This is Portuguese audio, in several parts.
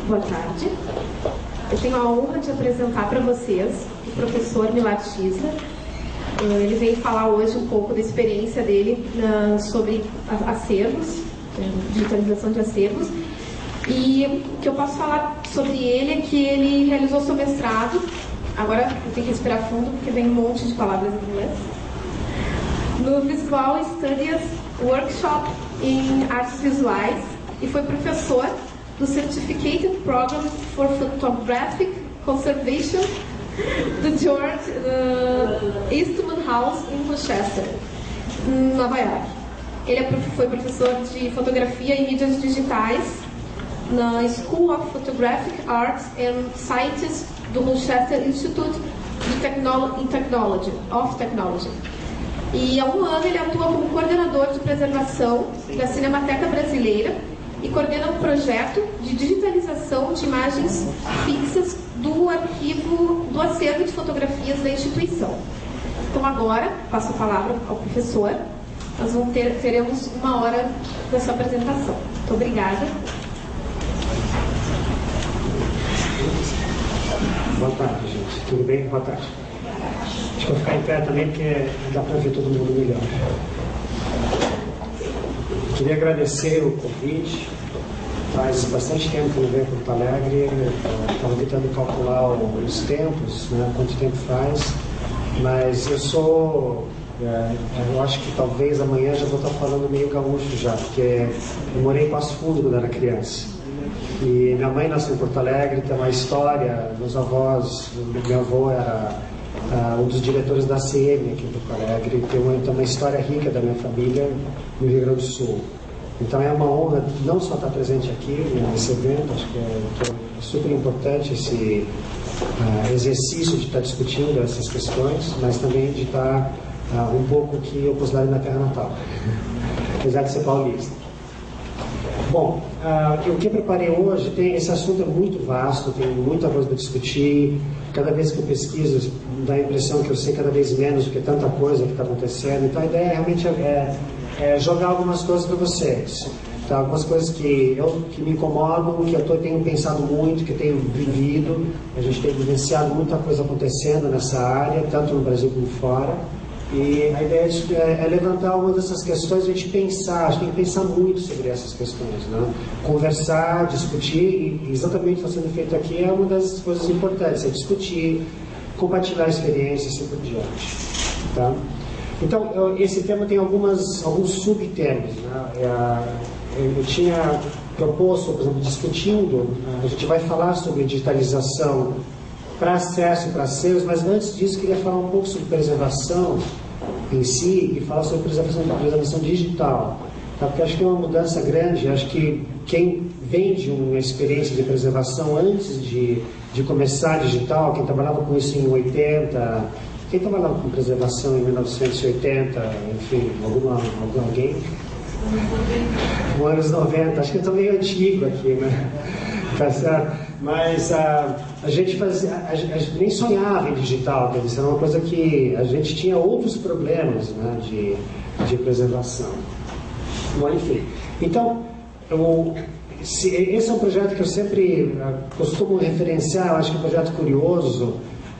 Boa tarde. Eu tenho a honra de apresentar para vocês o professor Milad Chisler. Ele vem falar hoje um pouco da experiência dele sobre acervos, digitalização de acervos. E o que eu posso falar sobre ele é que ele realizou seu mestrado. Agora eu tenho que respirar fundo porque vem um monte de palavras em inglês. No Visual Studies Workshop em Artes Visuais, e foi professor do Certificated Program for Photographic Conservation do George Eastman House em Rochester, Nova York. Ele foi professor de fotografia e mídias digitais na School of Photographic Arts and Sciences do Rochester Institute of Technology. E há um ano ele atua como coordenador de preservação da Cinemateca Brasileira e coordena um projeto de digitalização de imagens fixas do acervo de fotografias da instituição. Então agora, passo a palavra ao professor. Nós teremos 1 hora da sua apresentação. Muito obrigada. Boa tarde, gente. Tudo bem? Boa tarde. Acho que eu vou ficar em pé também, porque dá para ver todo mundo melhor. Queria agradecer o convite. Faz bastante tempo que eu não venho para Porto Alegre. Estava tentando calcular os tempos, né, quanto tempo faz. Mas eu acho que talvez amanhã já vou estar falando meio gaúcho já, porque eu morei em Passo Fundo quando era criança. E minha mãe nasceu em Porto Alegre, tem uma história, meus avós, meu avô era um dos diretores da CM aqui em Porto Alegre, tem uma história rica da minha família no Rio Grande do Sul. Então é uma honra não só estar presente aqui nesse evento, acho que é super importante esse exercício de estar discutindo essas questões, mas também de estar um pouco aqui eu considero na terra natal, apesar de ser paulista. Bom, o que eu preparei hoje, esse assunto é muito vasto, tem muita coisa para discutir. Cada vez que eu pesquiso, dá a impressão que eu sei cada vez menos, porque é tanta coisa que está acontecendo. Então a ideia realmente é jogar algumas coisas para vocês. Tá? Algumas coisas que me incomodam, que eu tenho pensado muito, que eu tenho vivido. A gente tem vivenciado muita coisa acontecendo nessa área, tanto no Brasil como fora. E a ideia é levantar algumas dessas questões, a gente pensar, a gente tem que pensar muito sobre essas questões, né? Conversar, discutir, e exatamente o que está sendo feito aqui é uma das coisas importantes, é discutir, compartilhar experiências e assim por diante. Tá? Então, esse tema tem alguns subtemas, né? Eu tinha proposto, por exemplo, discutindo, a gente vai falar sobre digitalização para acesso e para acervos, mas antes disso queria falar um pouco sobre preservação em si e falar sobre preservação digital, tá? Porque acho que é uma mudança grande. Acho que quem vem de uma experiência de preservação antes de começar digital, quem trabalhava com isso em 80, quem trabalhava com preservação em 1980, enfim, alguém, nos anos 90, acho que eu estou meio antigo aqui, né? Tá certo? Mas a gente nem sonhava em digital, quer dizer, era uma coisa que a gente tinha outros problemas, né, de preservação. Bom, enfim. Então, esse é um projeto que eu sempre costumo referenciar, eu acho que é um projeto curioso,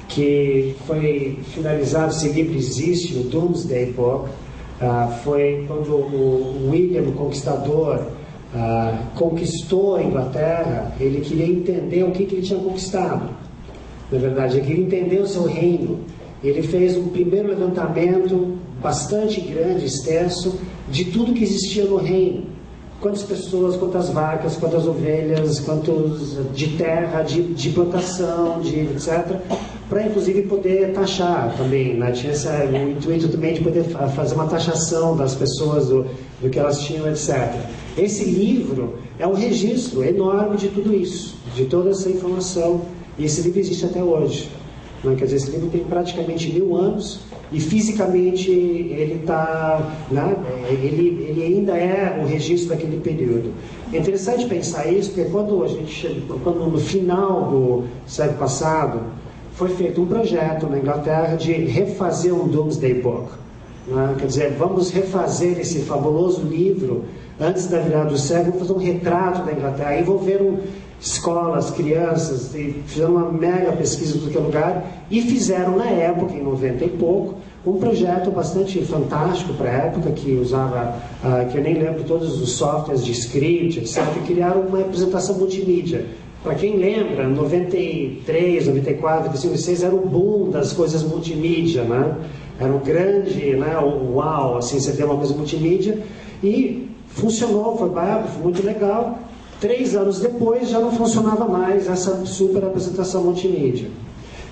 que foi finalizado, esse livro existe, o Doomsday Book, foi quando o William, o Conquistador, conquistou a Inglaterra. Ele queria entender o que ele tinha conquistado. Na verdade, ele queria entender o seu reino. Ele fez um primeiro levantamento bastante grande, extenso, de tudo que existia no reino. Quantas pessoas, quantas vacas, quantas ovelhas, quantos de terra, de plantação, etc., para inclusive poder taxar também, né? Tinha o intuito também de poder fazer uma taxação das pessoas, do que elas tinham, etc. Esse livro é um registro enorme de tudo isso, de toda essa informação, e esse livro existe até hoje. Né? Quer dizer, esse livro tem praticamente 1000 anos, e fisicamente ele está, né? ele ainda é o registro daquele período. É interessante pensar isso, porque quando no final do século passado, foi feito um projeto na Inglaterra de refazer um Doomsday Book. Né? Quer dizer, vamos refazer esse fabuloso livro antes da virada do século, fazer um retrato da Inglaterra. Envolveram escolas, crianças, e fizeram uma mega pesquisa em todo que é lugar e fizeram na época, em 90 e pouco, um projeto bastante fantástico para a época, que usava, que eu nem lembro todos os softwares de script, etc., e criaram uma apresentação multimídia. Para quem lembra, 93, 94, 95, 96 era o boom das coisas multimídia, né? Era um grande, né, uau, assim, você tem uma coisa multimídia, e funcionou, foi bárbaro, foi muito legal. 3 anos depois já não funcionava mais essa super apresentação multimídia.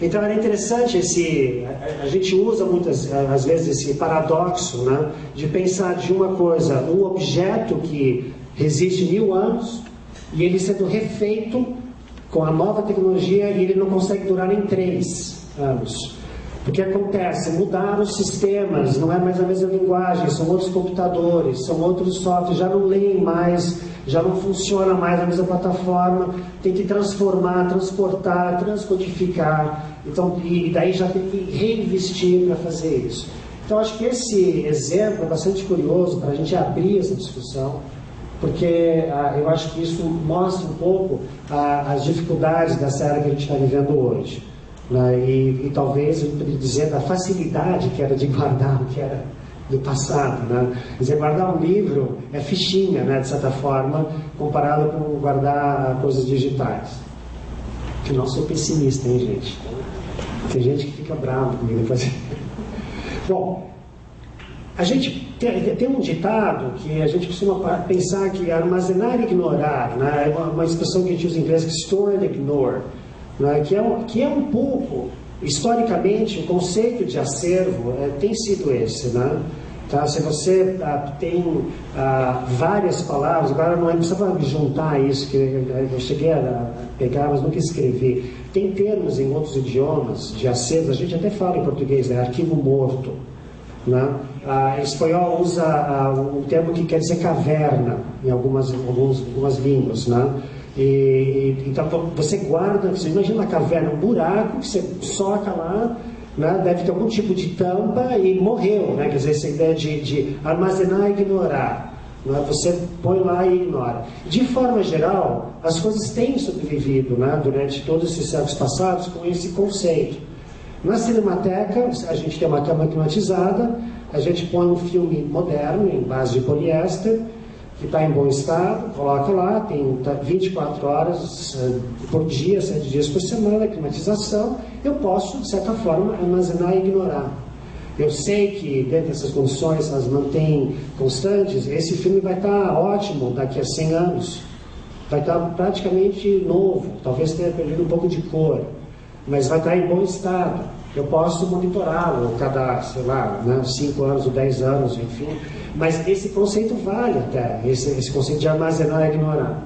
Então era interessante a gente usa muitas às vezes esse paradoxo, né, de pensar de uma coisa, um objeto que resiste 1000 anos e ele sendo refeito com a nova tecnologia e ele não consegue durar nem 3 anos. O que acontece? Mudaram os sistemas, não é mais a mesma linguagem, são outros computadores, são outros softwares, já não leem mais, já não funciona mais a mesma plataforma, tem que transformar, transportar, transcodificar, então, e daí já tem que reinvestir para fazer isso. Então, acho que esse exemplo é bastante curioso para a gente abrir essa discussão, porque eu acho que isso mostra um pouco as dificuldades dessa era que a gente está vivendo hoje. Né? E talvez eu poderia dizer da facilidade que era de guardar o que era do passado, né? Quer dizer, guardar um livro é fichinha, né, de certa forma, comparado com guardar coisas digitais. Que não sou pessimista, hein, gente? Tem gente que fica bravo comigo depois. Bom, a gente tem um ditado que a gente costuma pensar que armazenar e ignorar, né, é uma expressão que a gente usa em inglês, que store and ignore, né, que é um pouco, historicamente, o conceito de acervo tem sido esse, né? Tá? Se você tem várias palavras, agora não é preciso juntar isso, que eu cheguei a pegar, mas nunca escrevi. Tem termos em outros idiomas de acervo, a gente até fala em português, né? Arquivo morto. Né? Em espanhol usa um termo que quer dizer caverna, em algumas línguas, né? Então você guarda, você imagina uma caverna, um buraco que você soca lá, né? Deve ter algum tipo de tampa e morreu, né? Quer dizer, essa ideia de armazenar e ignorar, né? Você põe lá e ignora. De forma geral, as coisas têm sobrevivido, né, durante todos esses séculos passados com esse conceito. Na Cinemateca, a gente tem uma câmera climatizada, a gente põe um filme moderno em base de poliéster, que está em bom estado, coloca lá, tem 24 horas por dia, 7 dias por semana, climatização, eu posso, de certa forma, armazenar e ignorar. Eu sei que, dentro dessas condições, elas mantêm constantes, esse filme vai estar ótimo daqui a 100 anos, vai estar praticamente novo, talvez tenha perdido um pouco de cor, mas vai estar em bom estado. Eu posso monitorá-lo cada, sei lá, né, 5 anos ou 10 anos, enfim. Mas esse conceito vale até, esse conceito de armazenar e ignorar.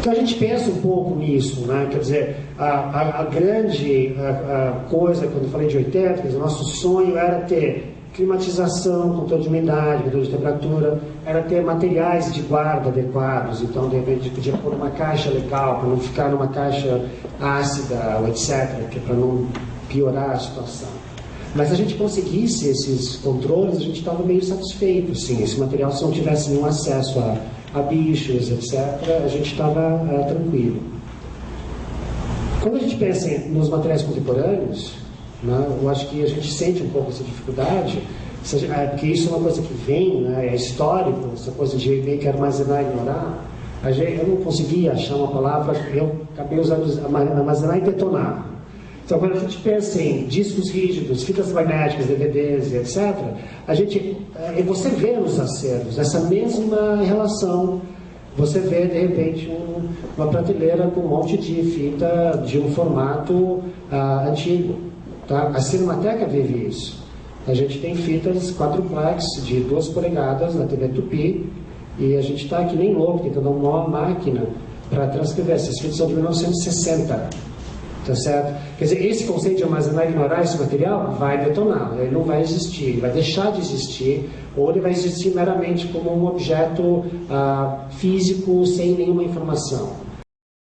Então a gente pensa um pouco nisso, né? Quer dizer, a grande coisa, quando eu falei de 80, quer dizer, o nosso sonho era ter climatização, controle de umidade, controle de temperatura, era ter materiais de guarda adequados, então de repente podia pôr uma caixa legal, para não ficar numa caixa ácida, etc., que é para não piorar a situação. Mas se a gente conseguisse esses controles, a gente estava meio satisfeito, sim. Esse material, se não tivesse nenhum acesso a bichos, etc., a gente estava tranquilo. Quando a gente pensa nos materiais contemporâneos, né, eu acho que a gente sente um pouco essa dificuldade, porque isso é uma coisa que vem, né, é histórico, essa coisa de meio que armazenar e ignorar. Eu não conseguia achar uma palavra, eu acabei usando armazenar e detonar. Então, quando a gente pensa em discos rígidos, fitas magnéticas, DVDs, etc., você vê nos acervos essa mesma relação. Você vê, de repente, uma prateleira com um monte de fita de um formato antigo. Tá? A Cinemateca vive isso. A gente tem fitas quadruplex de 2 polegadas na TV Tupi e a gente está aqui nem louco, tentando arrumar uma máquina para transcrever. Essas fitas são de 1960. Tá certo? Quer dizer, esse conceito de armazenar e ignorar esse material vai detonar, ele não vai existir, ele vai deixar de existir, ou ele vai existir meramente como um objeto físico sem nenhuma informação.